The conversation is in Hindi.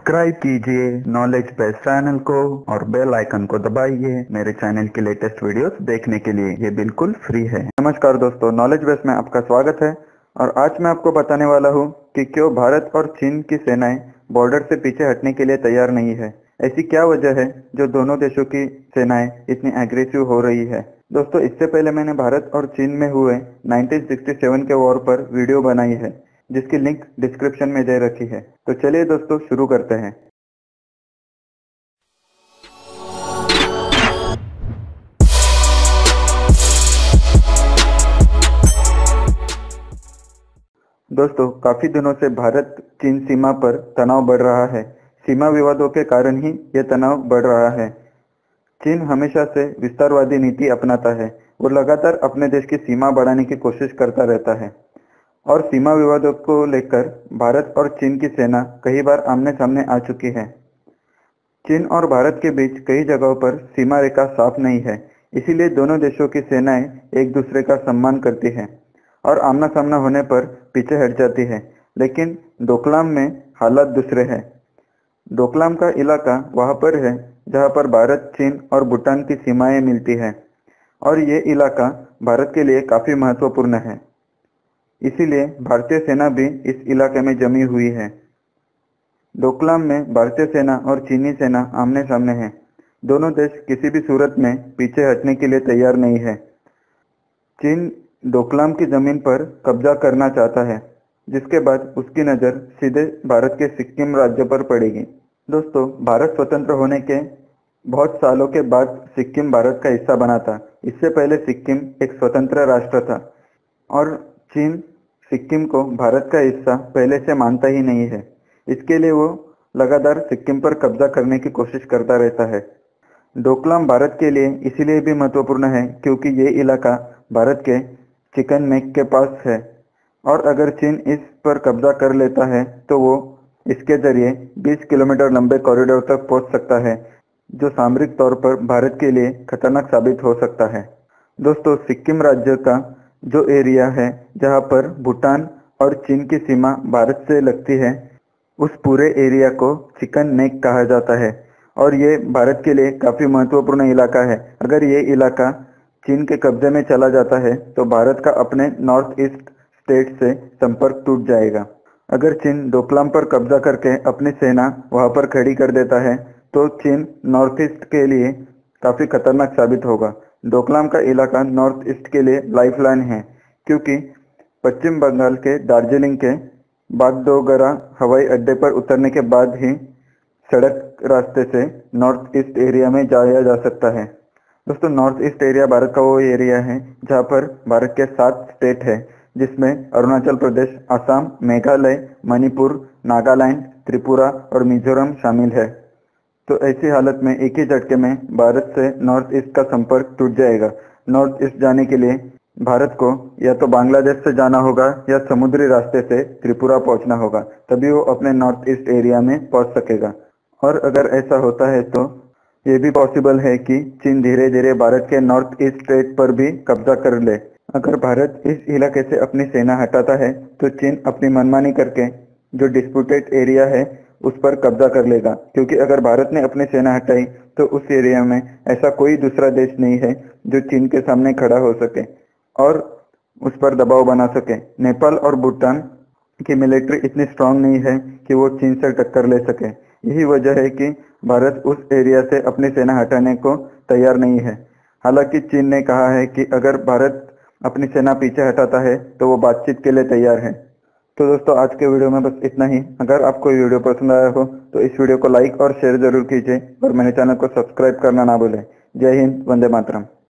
सब्सक्राइब कीजिए नॉलेज बेस चैनल को और बेल आइकन को दबाइए मेरे चैनल की लेटेस्ट वीडियोस देखने के लिए। ये बिल्कुल फ्री है। नमस्कार दोस्तों, नॉलेज बेस में आपका स्वागत है। और आज मैं आपको बताने वाला हूँ कि क्यों भारत और चीन की सेनाएं बॉर्डर से पीछे हटने के लिए तैयार नहीं है। ऐसी क्या वजह है जो दोनों देशों की सेनाएं इतनी एग्रेसिव हो रही है। दोस्तों, इससे पहले मैंने भारत और चीन में हुए 1967 के वॉर पर वीडियो बनाई है, जिसकी लिंक डिस्क्रिप्शन में दे रखी है। तो चलिए दोस्तों, शुरू करते हैं। दोस्तों, काफी दिनों से भारत चीन सीमा पर तनाव बढ़ रहा है। सीमा विवादों के कारण ही यह तनाव बढ़ रहा है। चीन हमेशा से विस्तारवादी नीति अपनाता है। वो लगातार अपने देश की सीमा बढ़ाने की कोशिश करता रहता है और सीमा विवादों को लेकर भारत और चीन की सेना कई बार आमने सामने आ चुकी है। चीन और भारत के बीच कई जगहों पर सीमा रेखा साफ नहीं है, इसीलिए दोनों देशों की सेनाएं एक दूसरे का सम्मान करती हैं और आमना सामना होने पर पीछे हट जाती है। लेकिन डोकलाम में हालात दूसरे हैं। डोकलाम का इलाका वहां पर है जहां पर भारत, चीन और भूटान की सीमाएं मिलती हैं और ये इलाका भारत के लिए काफी महत्वपूर्ण है। इसीलिए भारतीय सेना भी इस इलाके में जमी हुई है। डोकलाम में भारतीय सेना और चीनी सेना आमने सामने हैं। दोनों देश किसी भी सूरत में पीछे हटने के लिए तैयार नहीं है। चीन डोकलाम की जमीन पर कब्जा करना चाहता है, जिसके बाद उसकी नज़र सीधे भारत के सिक्किम राज्य पर पड़ेगी। दोस्तों, भारत स्वतंत्र होने के बहुत सालों के बाद सिक्किम भारत का हिस्सा बना था। इससे पहले सिक्किम एक स्वतंत्र राष्ट्र था और चीन सिक्किम को भारत का हिस्सा पहले से मानता ही नहीं है। इसके लिए वो लगातार सिक्किम पर कब्जा करने की कोशिश करता रहता है। डोकलाम भारत के लिए इसीलिए भी महत्वपूर्ण है क्योंकि ये इलाका भारत के चिकन नेक के पास है और अगर चीन इस पर कब्जा कर लेता है तो वो इसके जरिए 20 किलोमीटर लंबे कॉरिडोर तक पहुंच सकता है, जो सामरिक तौर पर भारत के लिए खतरनाक साबित हो सकता है। दोस्तों, सिक्किम राज्य का जो एरिया है जहां पर भूटान और चीन की सीमा भारत से लगती है, उस पूरे एरिया को चिकन नेक कहा जाता है और ये भारत के लिए काफी महत्वपूर्ण इलाका है। अगर ये इलाका चीन के कब्जे में चला जाता है तो भारत का अपने नॉर्थ ईस्ट स्टेट से संपर्क टूट जाएगा। अगर चीन डोकलाम पर कब्जा करके अपनी सेना वहां पर खड़ी कर देता है तो चीन नॉर्थ ईस्ट के लिए काफी खतरनाक साबित होगा। डोकलाम का इलाका नॉर्थ ईस्ट के लिए लाइफलाइन है क्योंकि पश्चिम बंगाल के दार्जिलिंग के बागडोगरा हवाई अड्डे पर उतरने के बाद ही सड़क रास्ते से नॉर्थ ईस्ट एरिया में जाया जा सकता है। दोस्तों, नॉर्थ ईस्ट एरिया भारत का वो एरिया है जहां पर भारत के 7 स्टेट है, जिसमें अरुणाचल प्रदेश, असम, मेघालय, मणिपुर, नागालैंड, त्रिपुरा और मिजोरम शामिल है। तो ऐसी हालत में एक ही झटके में भारत से नॉर्थ ईस्ट का संपर्क टूट जाएगा। नॉर्थ ईस्ट जाने के लिए भारत को या तो बांग्लादेश से जाना होगा या समुद्री रास्ते से त्रिपुरा पहुंचना होगा, तभी वो अपने नॉर्थ ईस्ट एरिया में पहुंच सकेगा। और अगर ऐसा होता है तो ये भी पॉसिबल है कि चीन धीरे धीरे भारत के नॉर्थ ईस्ट स्टेट पर भी कब्जा कर ले। अगर भारत इस इलाके से अपनी सेना हटाता है तो चीन अपनी मनमानी करके जो डिस्प्यूटेड एरिया है उस पर कब्जा कर लेगा, क्योंकि अगर भारत ने अपनी सेना हटाई तो उस एरिया में ऐसा कोई दूसरा देश नहीं है जो चीन के सामने खड़ा हो सके और उस पर दबाव बना सके। नेपाल और भूटान की मिलिट्री इतनी स्ट्रांग नहीं है कि वो चीन से टक्कर ले सके। यही वजह है कि भारत उस एरिया से अपनी सेना हटाने को तैयार नहीं है। हालांकि चीन ने कहा है कि अगर भारत अपनी सेना पीछे हटाता है तो वो बातचीत के लिए तैयार है। तो दोस्तों, आज के वीडियो में बस इतना ही। अगर आपको ये वीडियो पसंद आया हो तो इस वीडियो को लाइक और शेयर जरूर कीजिए और मेरे चैनल को सब्सक्राइब करना ना भूलें। जय हिंद, वंदे मातरम।